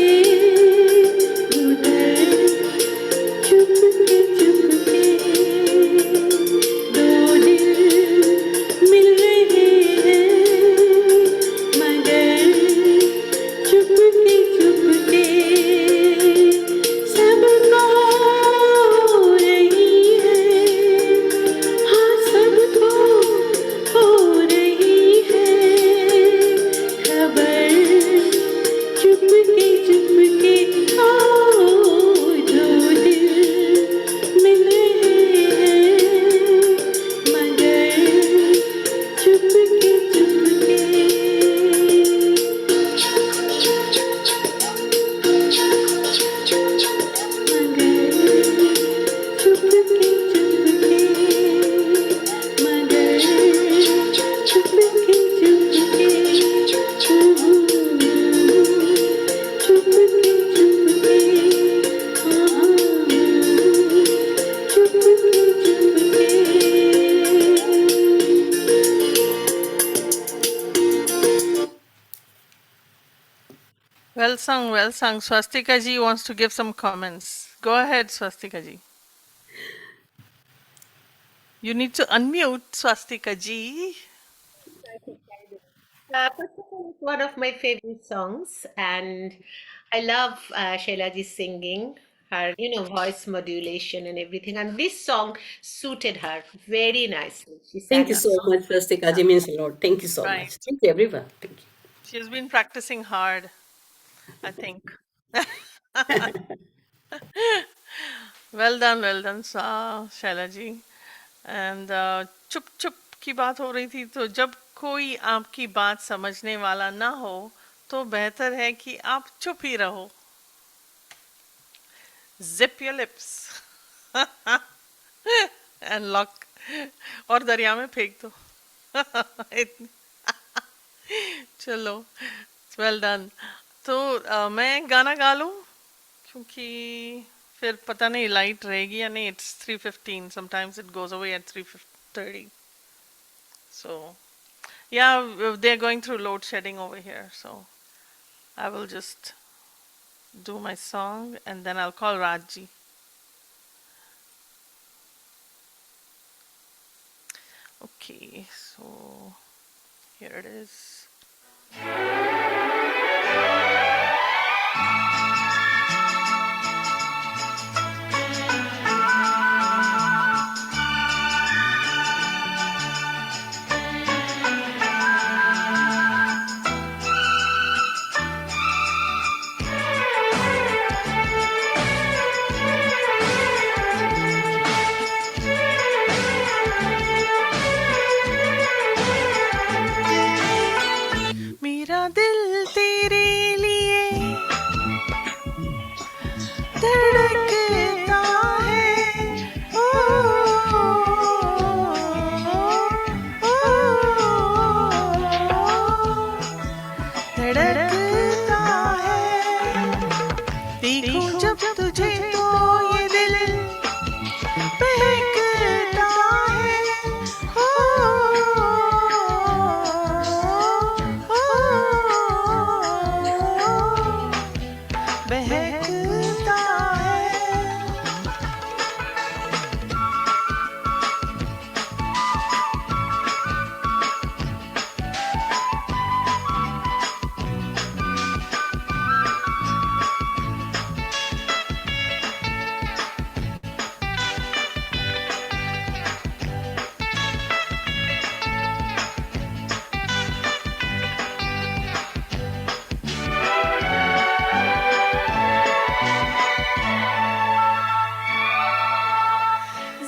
उधर चुपके चुपके दो दिल मिल रहे हैं मगर चुपके चुपके सबको हो रही है हाँ सबको हो रही है खबर चुपके चुपके ओ दो दिल मिल रहे हैं मगर Chupke Chupke Well sung, well sung. Swastika ji wants to give some comments. Go ahead, Swastika ji. You need to unmute, Swastika ji. First of all, it's one of my favorite songs, and I love Shailaji's singing, her voice modulation and everything. And this song suited her very nicely. She Thank sang you a so song. much, Swastika ji. Means a lot. Thank you so Right. much. Thank you, everyone. Thank you. She's been practicing hard, I think. well done, Shaila ji. And चुप चुप की बात हो रही थी, तो जब कोई आपकी बात समझने वाला ना हो तो बेहतर है कि आप चुप ही रहो. Zip your lips and lock और दरिया में फेंक दो. चलो, well done. तो मैं गाना गा लूं क्योंकि फिर पता नहीं लाइट रहेगी या नहीं. It's 3:15. Sometimes it goes away at 3:30. So yeah, they're going through load shedding over here, so I will just do my song and then I'll call Rajji. Okay, so here it is. मेरा दिल तेरे लिए धड़कता है. ओ, धड़कता है. देखूं जब तुझे तो ये दिल बहकता है. ओ, बहकता है.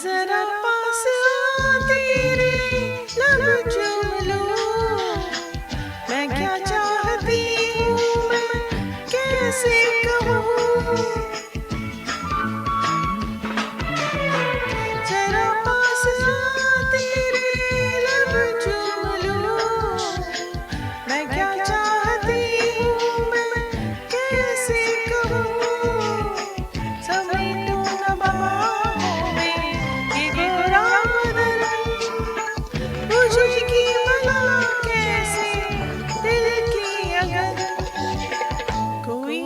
जरा पास आ तेरे लब चूम लूं. मैं क्या चाहती हूँ मैं कैसे कहूँ. जरा पास आ तेरे लब चूम लूं. मैं क्या चाहती हूँ मैं कैसे कहूँ. समेटूं न बाहों में ये गोरा बदन. बुझेगी भला कैसे दिल की अगर कोई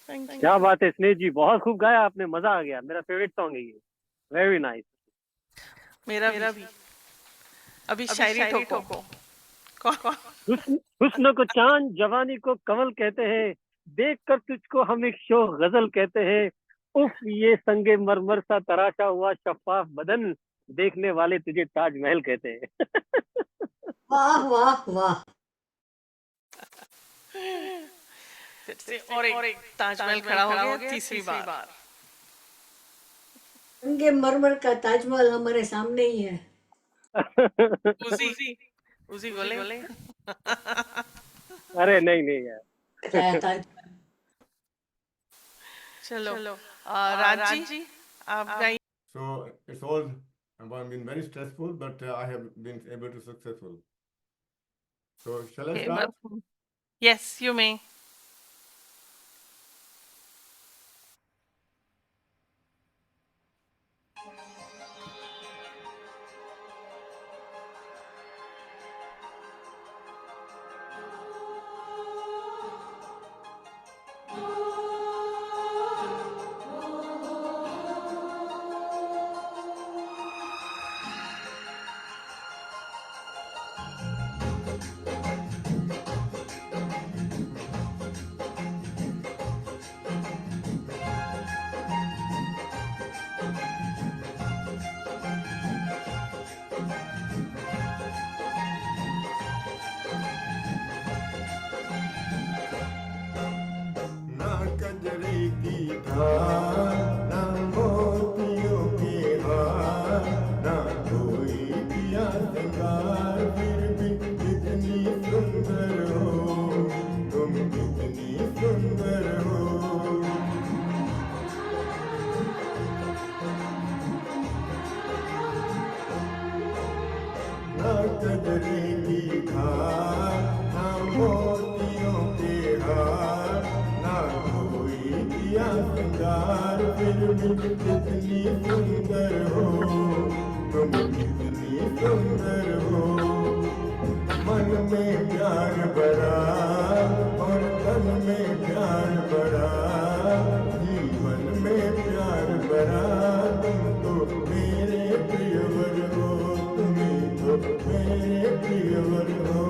Thank you. क्या बात है स्नेह जी, बहुत खूब गाया आपने, मजा आ गया। मेरा फेवरेट सॉन्ग है ये, वेरी नाइस। मेरा भी। अभी शायरी ठोको। हुस्न को चांद, जवानी को कमल कहते हैं, देख कर तुझको हम एक शो गजल कहते हैं। उफ ये संगे मरमर सा तराशा हुआ शफाफ बदन, देखने वाले तुझे ताजमहल कहते हैं। वाह वाह वाह। फिर से और एक ताजमहल खड़ा हो गया तीसरी बार। संगे मरमर का ताजमहल हमारे सामने ही है। उसी बोले। अरे नहीं नहीं यार। चलो राज जी आप गाइए। So it's all been very stressful, but I have been able to successful. So shall I start? Yes, you may. ना कजरे की धार, ना मोतियों के हार, ना कोई दिया सिंगार, फिर भी कितनी सुंदर हो तुम, कितनी सुंदर हो। ना कजरे की धार, ना मोतियों के हार, ना कोई दिया सिंगार, फिर भी कितनी सुंदर हो तुम, कितनी सुंदर हो। मन में प्यार भरा और तन में प्यार भरा, जीवन में प्यार भरा, तुम तो मेरे प्रियवर हो, तुम्हें तो मेरे प्रियवर हो।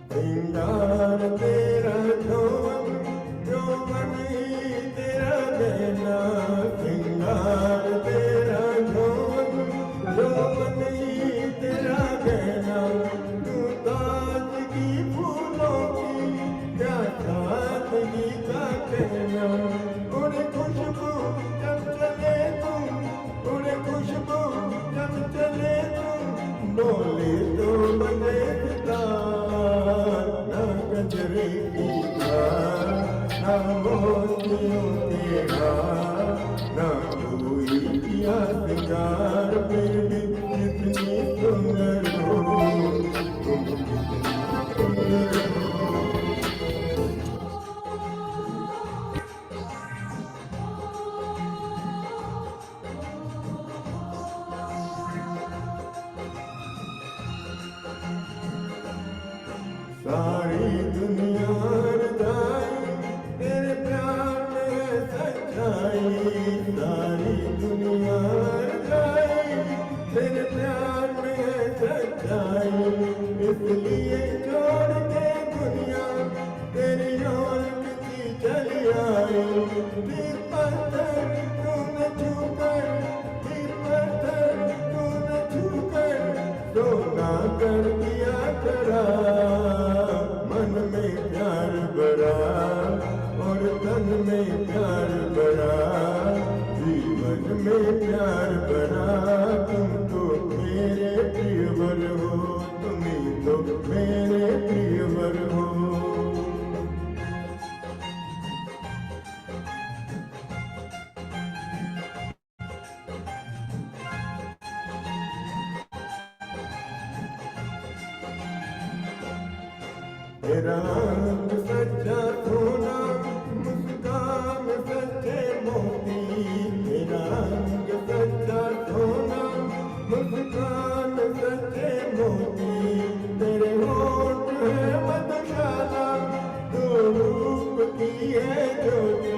सिंगार तेरा धोवन, यौवन ही तेरा देना, सिंगार तेरा धोवन, यौवन ही तेरा देना। तू ताजगी फूलों की, क्या ताजगी का कहना। उड़े खुशबू जब चले तुम, उड़े खुशबू जब चले तुम, बोले तो बजे सितार। ना गजरे की धार, ना मोतियों के हार, ना कोई किया सिंगार, फिर भी कितनी सुंदर हो तुम, कितनी सुंदर हो। सारी दुनिया रजाई, तेरे प्यार में है सच्चाई, सारी दुनिया रजाई, तेरे प्यार में है सच्चाई। इसलिए छोड़ के दुनिया तेरी ओर किसी चली आई। दिल पत्थर तूने छूकर, दिल पत्थर तूने छूकर, सोना कर दिया करा। मन में प्यार भरा और तन में प्यार भरा, जीवन में प्यार भरा, तुम तो मेरे प्रियवर हो, तुम्ही तो मेरे प्रियवर हो। तेरा रंग सच्चा सोना, मुस्कान सच्चे मोती, रंग सच्चा सोना मुस्कान सच्चे मोती तेरे होठ है मधुशाला तू रूप की है ज्योति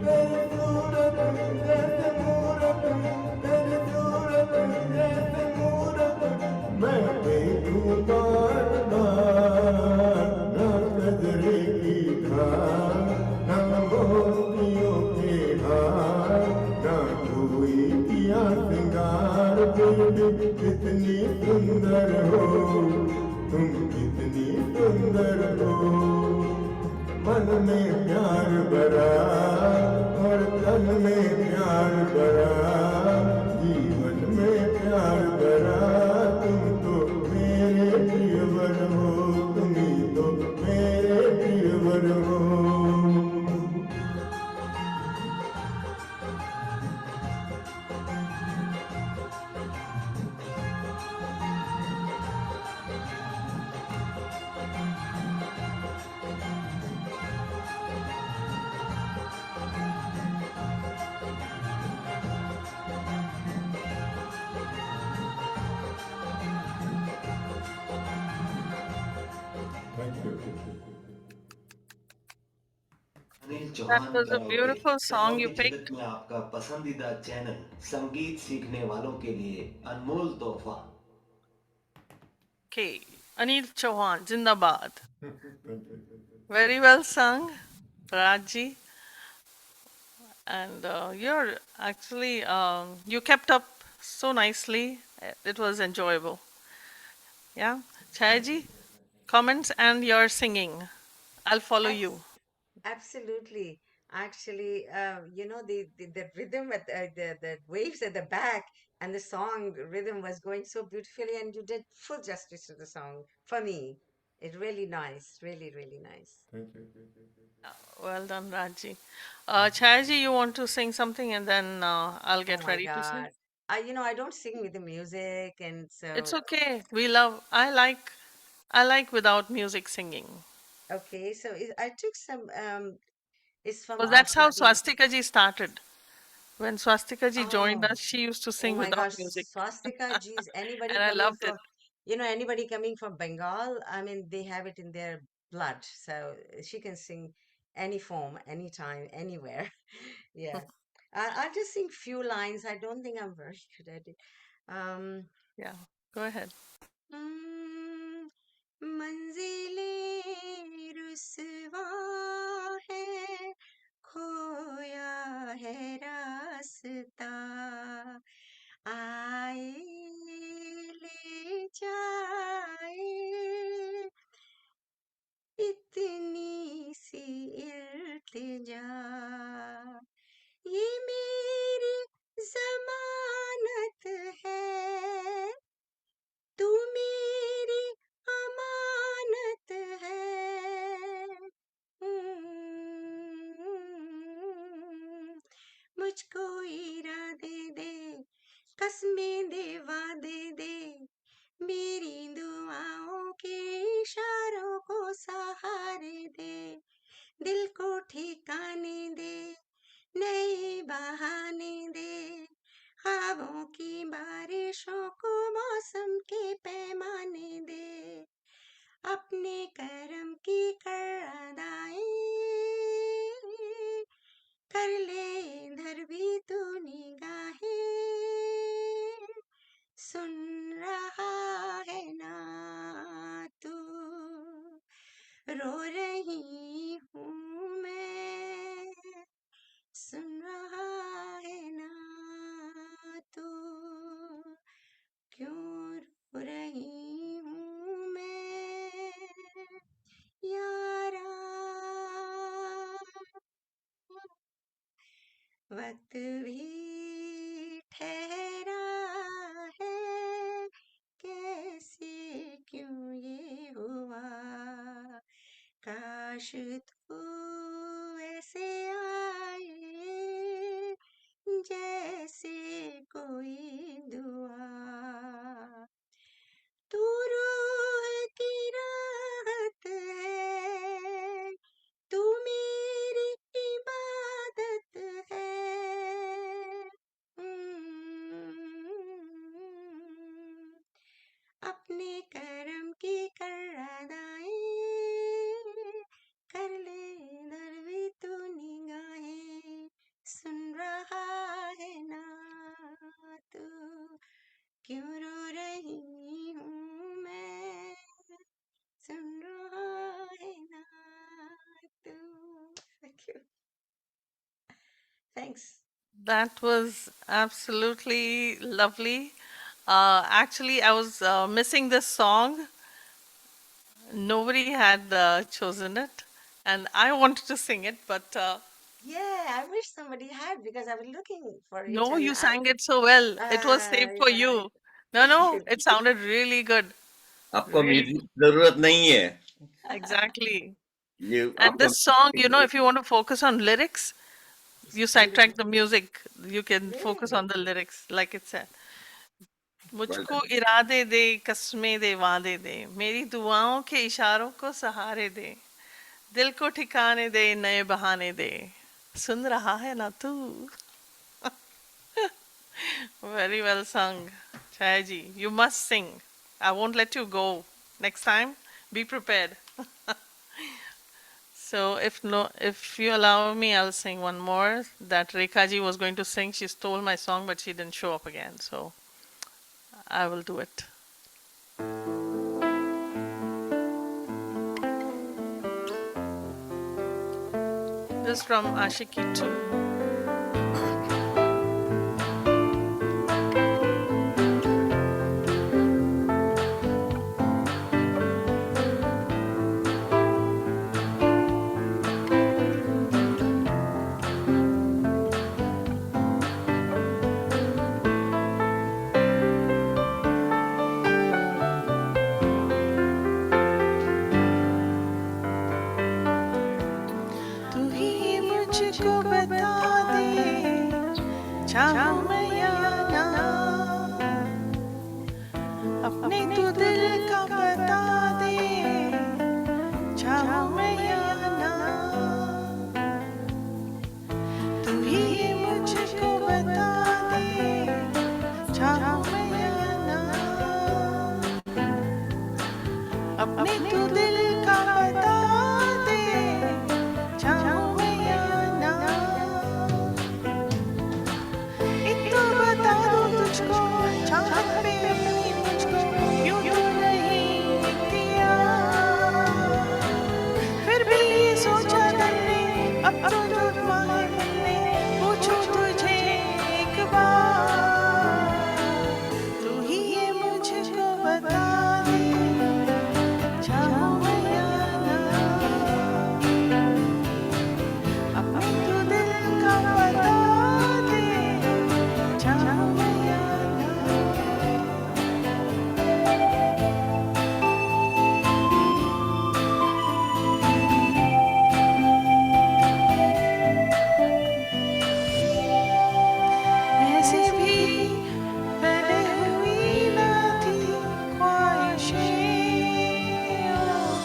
तेरी सूरत जैसे मूरत तेरी सूरत जैसे मूरत मैं देखूं बार बार ना कजरे की धार ना मोतियों के हार ना कोई किया श्रृंगार बेबी कितनी सुंदर हो तुम कितनी सुंदर हो मन में प्यार भरा और तन में प्यार भरा जीवन में प्यार भरा तुम तो मेरे प्रियवर हो तुम ही तो मेरे प्रियवर हो Thank you. Anil That Chauhan was a karaoke beautiful song you karaoke picked. जगत में आपका पसंदीदा चैनल संगीत सीखने वालों के लिए अनमोल तोहफा Okay, Anil Chauhan, Zindabad. Thank you. Very well sung, Raji. And you're actually, you kept up so nicely. It was enjoyable. Yeah. Chayaji, comments and your singing. I'll follow you. Absolutely. Actually, the rhythm at the waves at the back and the song rhythm was going so beautifully, and you did full justice to the song for me. It's really nice, really, really nice. Thank you. Well done, Raji. Chayaji, you want to sing something and then I'll Oh get my ready to sing? God. I don't sing with the music, and It's so okay. I like without music singing. okay. So I took some. It's from Because that's how Ashiki. Swastika ji started. When Swastika ji joined Oh, us, she used to oh sing my without gosh, music. swastika, geez, And I loved it. anybody coming from Bengal, I mean, they have it in their blood. So she can sing any form, anytime, anywhere. Yeah. I'll just sing few lines. I don't think I'm very good at it. Um, Yeah, go ahead. मंजिलें रुसवा है खोया है रास्ता आए ले जाए इतनी सी इल्तिजा ये मेरी जमानत है तू मेरी अमानत है मुझको इरादे दे कसमें दे वादे दे मेरी दुआओं के इशारों को सहारे दे दिल को ठिकाने दे नए बहाने दे ख्वाबों की बारिशों को मौसम के पैमाने दे अपने करम की कर अदाएं कर ले इधर भी तू निगाहें सुन रहा है ना तू रो रही हूँ मैं सुन रहा है ना तू क्यों रो रही हूँ मैं यारा वक्त भी ठहरा है कैसे क्यों ये हुआ काश तू ऐसे आए जैसे कोई दुआ तू रूह की राहत है तू मेरी इबादत है That was absolutely lovely. Actually, I was missing this song. Nobody had chosen it, and I wanted to sing it, but Yeah, I wish somebody had because I was looking for it no, and you sang it so well. It was saved for yeah. you. No, no, it sounded really good. आपको Really, music जरूरत नहीं है exactly. ये And आपको this song, if you want to focus on lyrics, you sidetrack the music. You can focus on the lyrics, like it said. मुझको इरादे दे, कस्में दे, वादे दे, मेरी दुआओं के इशारों को सहारे दे, दिल को ठिकाने दे, नए बहाने दे, सुन रहा है ना तू? Very well sung, Chayaji. You must sing. I won't let you go. Next time, be prepared. So if you allow me, I'll sing one more. That Rekha ji was going to sing. She stole my song, but she didn't show up again. So I will do it. This is from Ashiki 2. तू ही मुझको बता दे, चाहूं मैं या ना, अपने तू दिल का बता दे, चाहूं मैं या ना, तू ही मुझको बता दे, चाहूं मैं या ना, अपने तू दिल का बता दे, चाहूं मैं या ना, इतना बता दूं तुझको, चाहत पे अपनी मुझको यूं तो नहीं दिया, फिर भी ये सोचा दिल ने, अब तो जुर्मा है मिलने, पूछूं तुझे एक बार, तू ही ये मुझको बता दे, चाहूं मैं या ना, अपने तू दिल का बता दे, चाहूं मैं या ना. ऐसे भी पहले हुई ना थी ख्वाहिशें,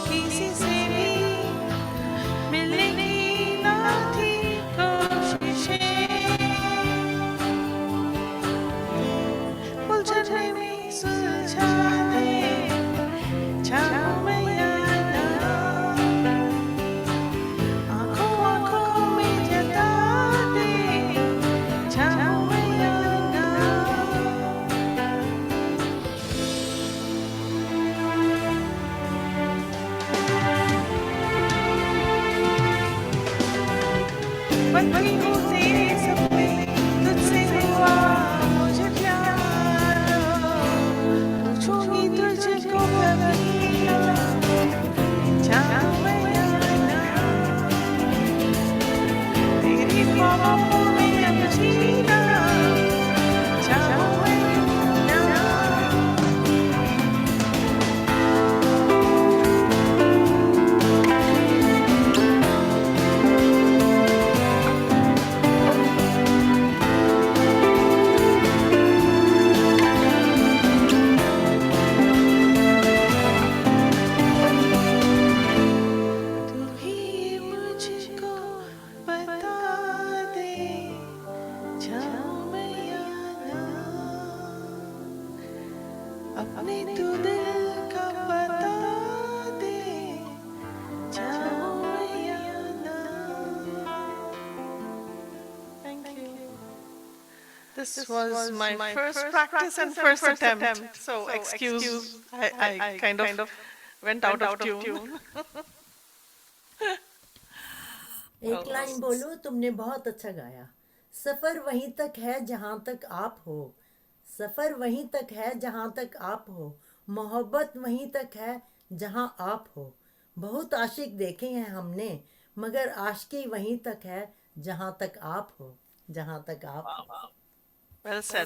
किसी से भी मिलने की ना थी कोशिशें, उलझने में सुलझा दे, चाहूं मैं या ना, आंखों आंखों में जता दे, चाहूं मैं या ना. बनती हूँ तेरे सपने, तुझसे हुआ मुझे प्यार, पूछूंगी तुझको कभी ना, चाहूं मैं या ना, तेरी ख्वाबों में अब जीना, चाहूं मैं या ना. तू ही मुझको बता दे, चाहूं मैं या ना, अपने तू दिल का बता दे, चाहूं मैं या ना. Thank you. This was my first practice and first attempt, so excuse I kind of went out of tune. एक लाइन बोलो, तुमने बहुत अच्छा गाया, सफ़र वहीं तक है जहाँ तक आप हो, सफ़र वहीं तक है जहाँ तक आप हो, मोहब्बत वहीं तक है जहाँ आप हो। बहुत आशिक देखे हैं हमने, मगर आशिकी वहीं तक है जहाँ तक आप हो, जहाँ तक आप हो। Well said.